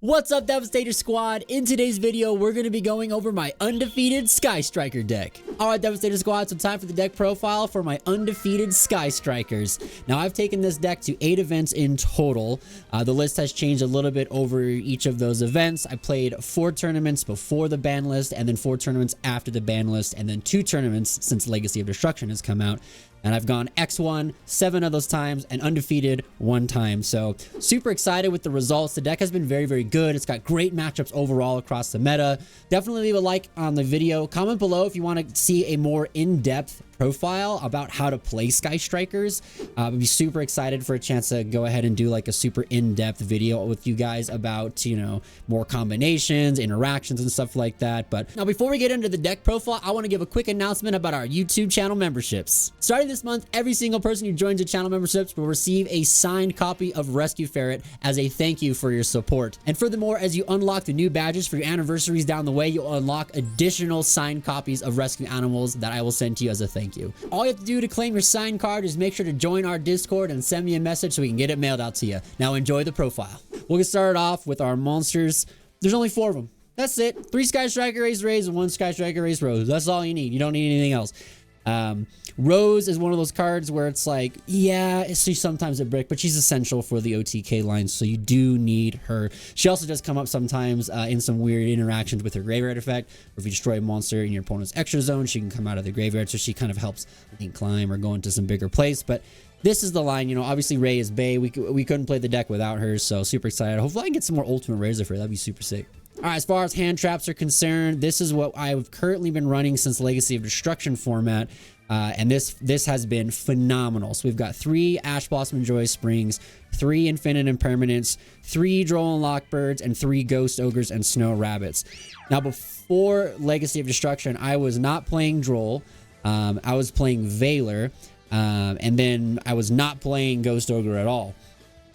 What's up, Devastator Squad? In today's video, we're going to be going over my undefeated Sky Striker deck. Alright, Devastator Squad, so time for the deck profile for my undefeated Sky Strikers. Now, I've taken this deck to 8 events in total. The list has changed a little bit over each of those events. I played 4 tournaments before the ban list, and then 4 tournaments after the ban list, and then 2 tournaments since Legacy of Destruction has come out. And I've gone X1 7 of those times and undefeated 1 time. So super excited with the results. The deck has been very, very good. It's got great matchups overall across the meta. Definitely leave a like on the video. Comment below if you want to see a more in-depth profile about how to play Sky Strikers. I'd be super excited for a chance to go ahead and do like a super in-depth video with you guys about, you know, more combinations, interactions, and stuff like that. But now, before we get into the deck profile, I want to give a quick announcement about our YouTube channel memberships. Starting this month, every single person who joins the channel memberships will receive a signed copy of Rescue Ferret as a thank you for your support. And furthermore, as you unlock the new badges for your anniversaries down the way, you'll unlock additional signed copies of rescue animals that I will send to you as a thank you. All you have to do to claim your signed card is make sure to join our Discord and send me a message so we can get it mailed out to you. Now enjoy the profile. We'll get started off with our monsters. There's only 4 of them. That's it. 3 Sky Striker Raised Rays and 1 Sky Striker Raised Rose. That's all you need. You don't need anything else. Rose is one of those cards where it's like, yeah, she's sometimes a brick, but she's essential for the OTK line, so you do need her. She also does come up sometimes in some weird interactions with her graveyard effect, or if you destroy a monster in your opponent's extra zone, she can come out of the graveyard, so she kind of helps link climb or go into some bigger place. But this is the line, you know, obviously Ray is Bay. We couldn't play the deck without her, so super excited. Hopefully I can get some more ultimate Razor for her. That'd be super sick. All right, as far as hand traps are concerned, this is what I've currently been running since Legacy of Destruction format. And this has been phenomenal. So we've got 3 Ash Blossom and Joy Springs, 3 Infinite Impermanents, 3 Droll and Lockbirds, and 3 Ghost Ogres and Snow Rabbits. Now, before Legacy of Destruction, I was not playing Droll. I was playing Veiler. And then I was not playing Ghost Ogre at all.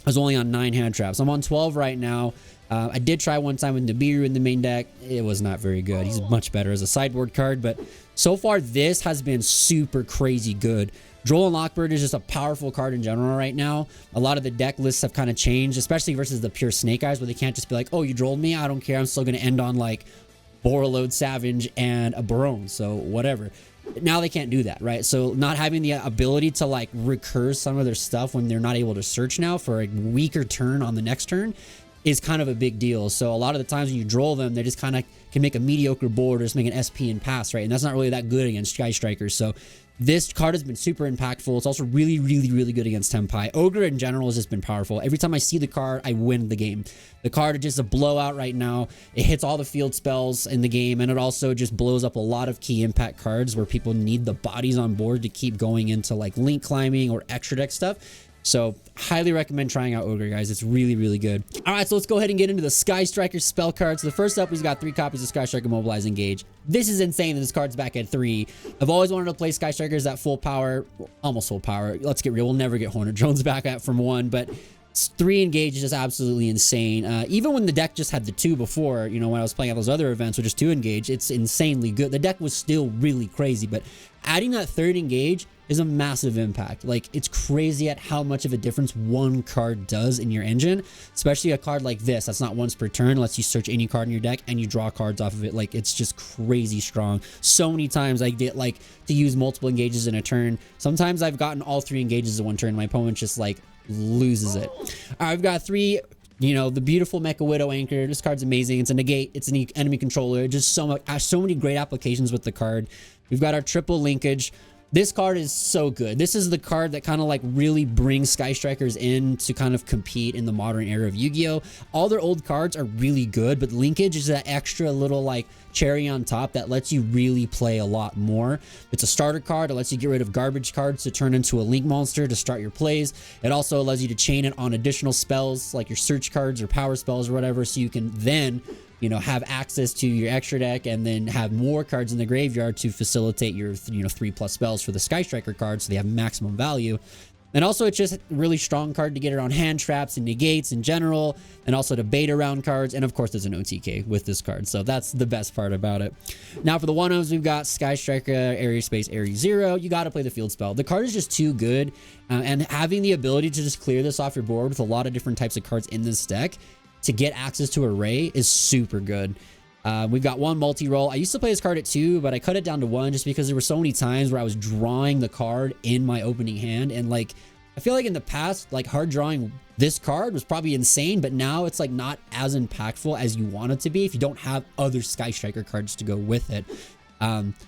I was only on 9 hand traps. I'm on 12 right now. I did try one time with Nibiru in the main deck. It was not very good. He's much better as a sideboard card, but so far this has been super crazy good. Droll and Lockbird is just a powerful card in general right now. A lot of the deck lists have kind of changed, especially versus the pure Snake Eyes, where they can't just be like, oh, you drolled me? I don't care. I'm still going to end on like Borreload Savage and a Barone, so whatever. Now they can't do that, right? So not having the ability to like recur some of their stuff when they're not able to search now for a weaker turn on the next turn is kind of a big deal. So a lot of the times when you droll them, they just kind of can make a mediocre board or just make an SP and pass, right? And that's not really that good against Sky Strikers. So this card has been super impactful. It's also really, really, really good against Tenpai. Ogre in general has just been powerful. Every time I see the card, I win the game. The card is just a blowout right now. It hits all the field spells in the game, and it also just blows up a lot of key impact cards where people need the bodies on board to keep going into like link climbing or extra deck stuff. So highly recommend trying out Ogre, guys. It's really, really good. All right, so let's go ahead and get into the Sky Striker spell cards. So the first up, we've got 3 copies of Sky Striker Mobilize Engage. This is insane that this card's back at 3. I've always wanted to play Sky Strikers at full power, almost full power. Let's get real. We'll never get Hornet Drones back at from 1, but 3 engage is just absolutely insane. Even when the deck just had the 2 before, you know, when I was playing at those other events with just 2 engage, it's insanely good. The deck was still really crazy, but adding that 3rd engage is a massive impact. Like, it's crazy at how much of a difference 1 card does in your engine, especially a card like this that's not once per turn, lets you search any card in your deck and you draw cards off of it. Like, it's just crazy strong. So many times I get like to use multiple engages in a turn. Sometimes I've gotten all 3 engages in 1 turn. My opponent just like loses it. All right, I've got 3, you know, the beautiful Mecha Widow Anchor. This card's amazing. It's a negate. It's an enemy controller. Just so many great applications with the card. We've got our triple linkage. This card is so good. This is the card that kind of like really brings Sky Strikers in to kind of compete in the modern era of Yu-Gi-Oh! All their old cards are really good, but linkage is that extra little like cherry on top that lets you really play a lot more. It's a starter card. It lets you get rid of garbage cards to turn into a link monster to start your plays. It also allows you to chain it on additional spells like your search cards or power spells or whatever, so you can then, you know, have access to your extra deck and then have more cards in the graveyard to facilitate your, you know, 3+ spells for the Sky Striker cards, so they have maximum value. And also, it's just a really strong card to get around hand traps and negates in general, and also to bait around cards. And of course, there's an OTK with this card, so that's the best part about it. Now, for the 1-ofs, we've got Sky Striker, Area Space, Area 0. You got to play the field spell. The card is just too good, and having the ability to just clear this off your board with a lot of different types of cards in this deck to get access to array is super good. We've got one multi-roll. I used to play this card at 2, but I cut it down to 1 just because there were so many times where I was drawing the card in my opening hand. And like, I feel like in the past, like hard drawing this card was probably insane, but now it's like not as impactful as you want it to be if you don't have other Sky Striker cards to go with it.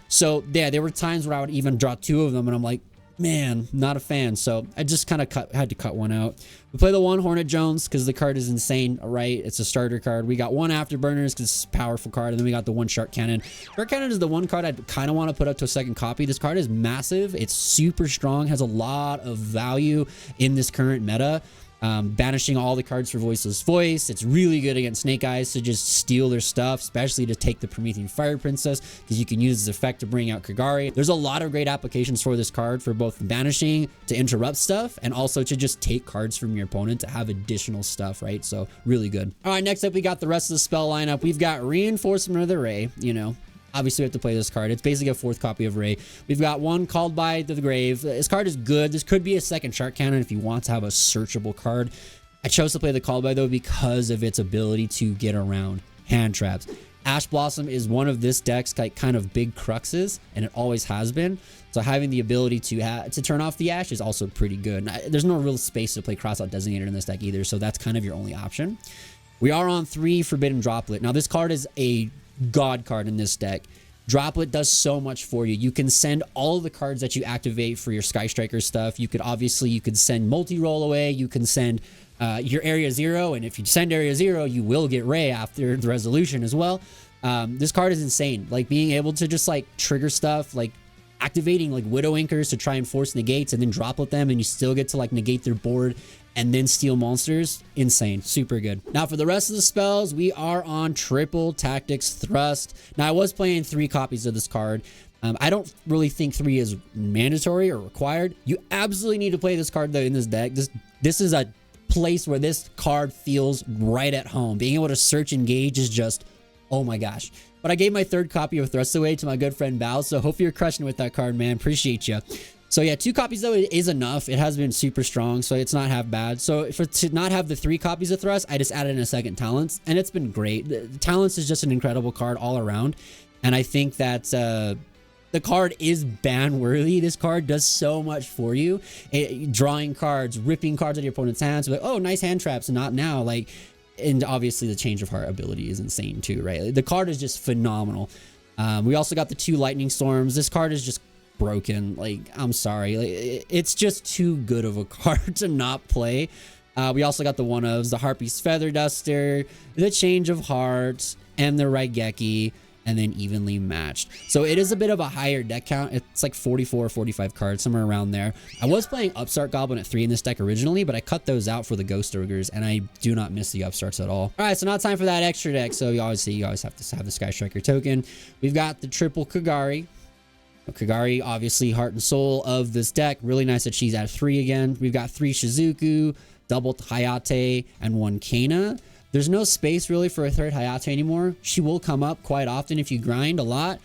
So yeah, there were times where I would even draw 2 of them and I'm like, man, not a fan. So I just kind of had to cut one out. We play the one Hornet Jones because the card is insane, right? It's a starter card. We got one Afterburners because it's a powerful card. And then we got the one Shark Cannon. Shark Cannon is the one card I kind of want to put up to a second copy. This card is massive. It's super strong, has a lot of value in this current meta. Banishing all the cards for Voiceless Voice. It's really good against Snake Eyes to just steal their stuff, especially to take the Promethean Fire Princess, because you can use this effect to bring out Kagari. There's a lot of great applications for this card for both banishing to interrupt stuff and also to just take cards from your opponent to have additional stuff, right? So really good. All right, next up, we got the rest of the spell lineup. We've got Reinforcement of the Ray, you know. Obviously, we have to play this card. It's basically a 4th copy of Ray. We've got one Called by the Grave. This card is good. This could be a second Shark Cannon if you want to have a searchable card. I chose to play the Called by, though, because of its ability to get around hand traps. Ash Blossom is one of this deck's kind of big cruxes, and it always has been. So having the ability to turn off the Ash is also pretty good. There's no real space to play Crossout Designator in this deck either, so that's kind of your only option. We are on 3 Forbidden Droplet. Now, this card is a god card in this deck. Droplet does so much for you. You can send all of the cards that you activate for your Sky Striker stuff. You could send multi-roll away. You can send your Area 0, and if you send Area 0, you will get Ray after the resolution as well. This card is insane. Like being able to just like trigger stuff, like activating like Widow Anchors to try and force negates and then droplet them, and you still get to like negate their board and then steal monsters. Insane. Super good. Now for the rest of the spells, we are on Triple Tactics Thrust. Now I was playing 3 copies of this card. I don't really think 3 is mandatory or required. You absolutely need to play this card though in this deck. This is a place where this card feels right at home. Being able to search and gauge is just, oh my gosh. But I gave my 3rd copy of Thrust away to my good friend Bao, so hope you're crushing with that card, man. Appreciate you. So yeah, 2 copies though is enough. It has been super strong, so it's not half bad. So to not have the 3 copies of Thrust, I just added in a second Talents, and it's been great. The Talents is just an incredible card all around, and I think that the card is ban worthy. This card does so much for you. Drawing cards, ripping cards out of your opponent's hands, like, oh, nice hand traps, and not now. Like, and obviously the Change of Heart ability is insane too, right? The card is just phenomenal. We also got the 2 Lightning Storms. This card is just broken. Like, I'm sorry. Like, it's just too good of a card to not play. We also got the one-ofs, the Harpy's Feather Duster, the Change of Hearts, and the Raigeki, and then evenly matched. So it is a bit of a higher deck count. It's like 44 or 45 cards, somewhere around there. I was playing Upstart Goblin at 3 in this deck originally, but I cut those out for the Ghost Ogres, and I do not miss the Upstarts at all. All right, so now time for that extra deck. So you always have to have the Sky Striker token. We've got the triple Kagari. Kagari, obviously heart and soul of this deck. Really nice that she's at 3 again. We've got 3 Shizuku, double Hayate, and 1 Kana. There's no space really for a 3rd Hayate anymore. She will come up quite often if you grind a lot,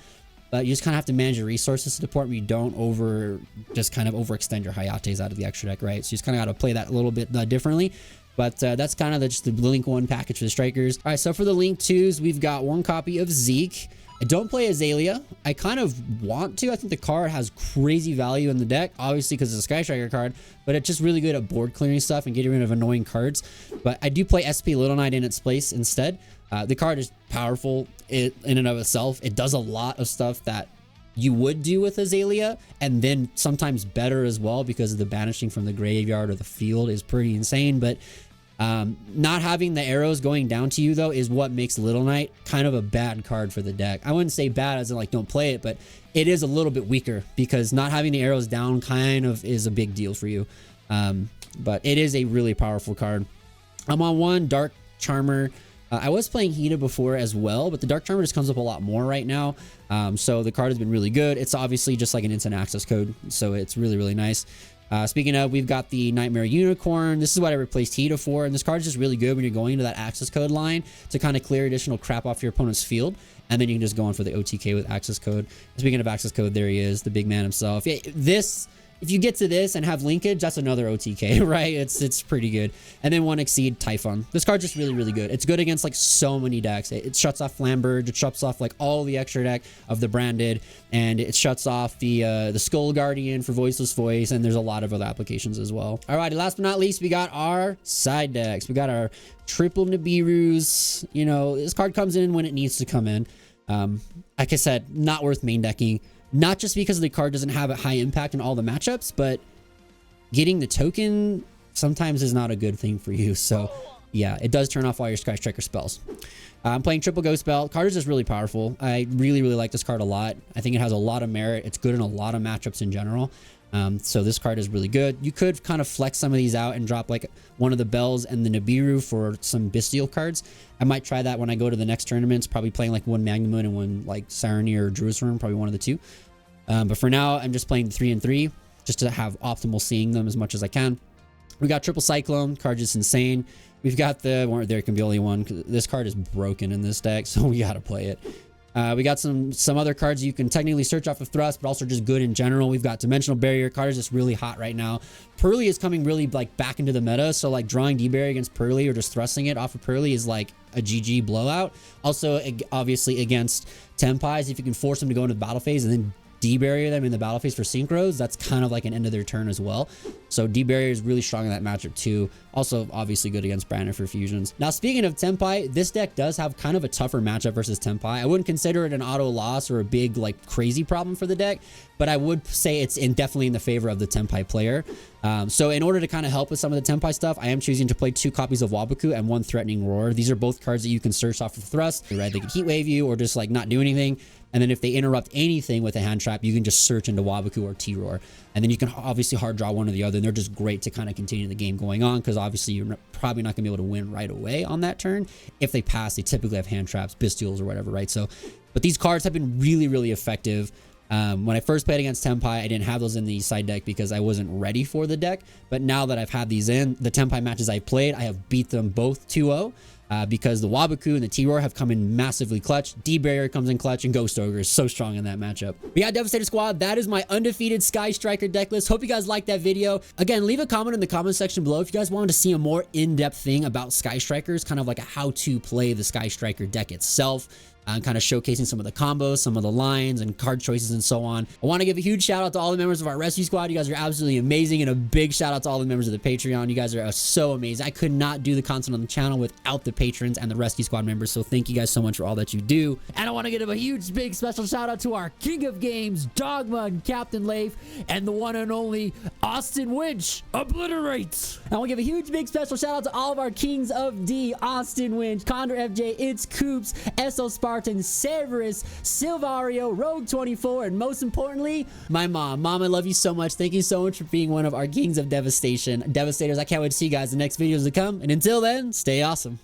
but you just kind of have to manage your resources to the point where you don't kind of overextend your Hayates out of the extra deck, right? So you just kind of got to play that a little bit differently. But that's kind of just the Link 1 package for the Strikers. All right, so for the Link 2s, we've got 1 copy of Zeke. I don't play Azalea. I kind of want to. I think the card has crazy value in the deck, obviously because it's a Sky Striker card, but it's just really good at board clearing stuff and getting rid of annoying cards. But I do play SP Little Knight in its place instead. The card is powerful in and of itself. It does a lot of stuff that you would do with Azalea, and then sometimes better as well because of the banishing from the graveyard or the field is pretty insane. But not having the arrows going down to you though is what makes Little Knight kind of a bad card for the deck. I wouldn't say bad as in like don't play it, but it is a little bit weaker because not having the arrows down kind of is a big deal for you. But it is a really powerful card. I'm on 1 Dark Charmer. I was playing Hina before as well, but the Dark Charmer just comes up a lot more right now. So the card has been really good. It's obviously just like an instant access code, so it's really, really nice. Speaking of, we've got the Nightmare Unicorn. This is what I replaced Hita for, and this card is just really good when you're going into that access code line to kind of clear additional crap off your opponent's field, and then you can just go on for the OTK with access code. Speaking of access code, there he is, the big man himself. Yeah, this if you get to this and have linkage, that's another OTK, right? It's pretty good. And then 1 Exceed Typhon. This card's just really, really good. It's good against like so many decks. It shuts off Flamberge, it shuts off like all the extra deck of the branded, and it shuts off the Skull Guardian for Voiceless Voice, and there's a lot of other applications as well. Alrighty, last but not least, we got our side decks. We got our triple Nibiru's. You know, this card comes in when it needs to come in. Like I said, not worth main decking. Not just because the card doesn't have a high impact in all the matchups, but getting the token sometimes is not a good thing for you. So yeah, it does turn off all your Sky Striker spells. I'm playing triple Ghost Belt. Card is just really powerful. I really, really like this card a lot. I think it has a lot of merit. It's good in a lot of matchups in general. So this card is really good. You could kind of flex some of these out and drop like one of the Bells and the Nibiru for some Bestial cards. I might try that when I go to the next tournaments, probably playing like one Magnemund and one like Sirene or Jerusalem, probably one of the two. But for now, I'm just playing 3 and 3 just to have optimal seeing them as much as I can. We got triple Cyclone. Card just insane. We've got the, there can be only one. This card is broken in this deck, so we got to play it. We got some other cards you can technically search off of Thrust, but also just good in general. We've got Dimensional Barrier. Card is just really hot right now. Pearly is coming really like back into the meta, so like drawing D-Barrier against Pearly or just thrusting it off of Pearly is like a GG blowout. Also, obviously against Tenpais, if you can force them to go into the battle phase and then D-Barrier them in the battle phase for synchros, that's kind of like an end of their turn as well. So D-Barrier is really strong in that matchup too. Also obviously good against Brandon for fusions. Now speaking of Tenpai, this deck does have kind of a tougher matchup versus Tenpai. I wouldn't consider it an auto loss or a big like crazy problem for the deck, but I would say it's definitely in the favor of the Tenpai player. So in order to kind of help with some of the Tenpai stuff, I am choosing to play 2 copies of Waboku and 1 Threatening Roar. These are both cards that you can search off of Thrust, right? They can Heat Wave you or just like not do anything. And then if they interrupt anything with a hand trap, you can just search into Waboku or T-Roar. And then you can obviously hard draw one or the other. And they're just great to kind of continue the game going on because obviously you're probably not going to be able to win right away on that turn. If they pass, they typically have hand traps, Bestials or whatever, right? So, but these cards have been really, really effective. When I first played against Tenpai, I didn't have those in the side deck because I wasn't ready for the deck. But now that I've had these in, the Tenpai matches I've played, I have beat them both 2-0. Because the Waboku and the T-Roar have come in massively clutch. D-Barrier comes in clutch, and Ghost Ogre is so strong in that matchup. But yeah, Devastator Squad, that is my undefeated Sky Striker deck list. Hope you guys liked that video. Again, leave a comment in the comment section below if you guys wanted to see a more in-depth thing about Sky Strikers, kind of like a how to play the Sky Striker deck itself. Kind of showcasing some of the combos, some of the lines and card choices and so on. I want to give a huge shout out to all the members of our rescue squad. You guys are absolutely amazing, and a big shout out to all the members of the Patreon. You guys are so amazing. I could not do the content on the channel without the patrons and the rescue squad members, so thank you guys so much for all that you do. And I want to give a huge big special shout out to our King of Games, Dogma and Captain Leif, and the one and only Austin Winch, Obliterate. I want to give a huge big special shout out to all of our Kings of D, Austin Winch, Condor FJ, It's Coops, SO Spartan, Severus, Silvario, Rogue 24, and most importantly, my mom. Mom, I love you so much. Thank you so much for being one of our Kings of Devastation. Devastators, I can't wait to see you guys in the next videos to come. And until then, stay awesome.